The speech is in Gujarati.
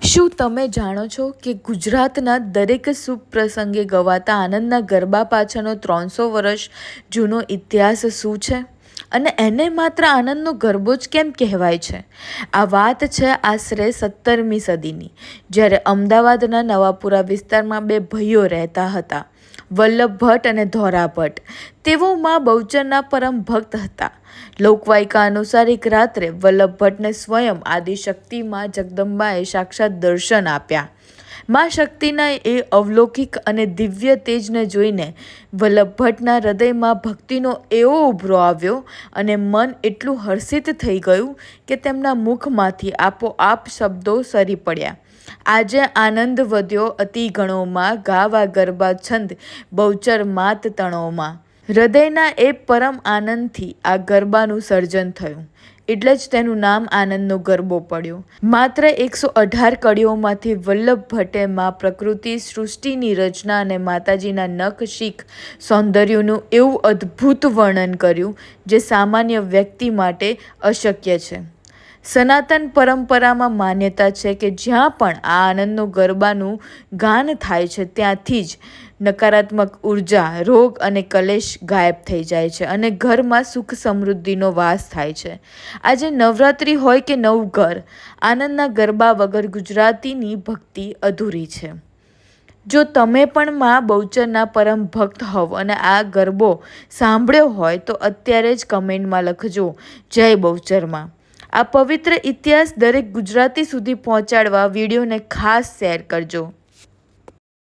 શું તમે જાણો છો કે ગુજરાતના દરેક શુભ પ્રસંગે ગવાતા આનંદના ગરબા પાછળનો 300 વર્ષ જૂનો ઇતિહાસ શું છે? અને એને માત્ર આનંદનો ગરબો જ કેમ કહેવાય છે? આ વાત છે આશરે 17મી સદીની, જ્યારે અમદાવાદના નવાપુરા વિસ્તારમાં બે ભાઈઓ રહેતા હતા, વલ્લભ ભટ્ટ અને ધોરા ભટ્ટ. તેઓ મા બહુચરના પરમ ભક્ત હતા. લોકવાયકા અનુસાર એક રાત્રે વલ્લભ ભટ્ટને સ્વયં આદિશક્તિ માં જગદંબાએ સાક્ષાત દર્શન આપ્યા. મા શક્તિના એ અવલૌકિક અને દિવ્ય તેજને જોઈને વલ્લભ ભટ્ટના હૃદયમાં ભક્તિનો એવો ઉભરો આવ્યો અને મન એટલું હર્ષિત થઈ ગયું કે તેમના મુખમાંથી આપોઆપ શબ્દો સરી પડ્યા. આજે આનંદ વધ્યો અતિ ગણોમાં, ગાવા ગરબા છંદ બહુચર માત તણોમાં. હૃદયના એ પરમ આનંદથી આ ગરબાનું સર્જન થયું, એટલે જ તેનું નામ આનંદનો ગરબો પડ્યો. માત્ર 118 કડીઓમાંથી વલ્લભ ભટ્ટે માં પ્રકૃતિ સૃષ્ટિની રચના અને માતાજીના નખશીખ સૌંદર્યનું એવું અદ્ભુત વર્ણન કર્યું જે સામાન્ય વ્યક્તિ માટે અશક્ય છે. સનાતન પરંપરામાં માન્યતા છે કે જ્યાં પણ આ આનંદનો ગરબાનું ગાન થાય છે ત્યાંથી જ નકારાત્મક ઉર્જા, રોગ અને કલેશ ગાયબ થઈ જાય છે અને ઘરમાં સુખ સમૃદ્ધિનો વાસ થાય છે. આજે નવરાત્રિ હોય કે નવું ઘર, આનંદના ગરબા વગર ગુજરાતીની ભક્તિ અધૂરી છે. જો તમે પણ મા બહુચરના પરમ ભક્ત હોવ અને આ ગરબો સાંભળ્યો હોય તો અત્યારે જ કમેન્ટમાં લખજો, જય બહુચરમાં. આ પવિત્ર ઇતિહાસ દરેક ગુજરાતી સુધી પહોંચાડવા વિડીયોને ખાસ શેર કરજો.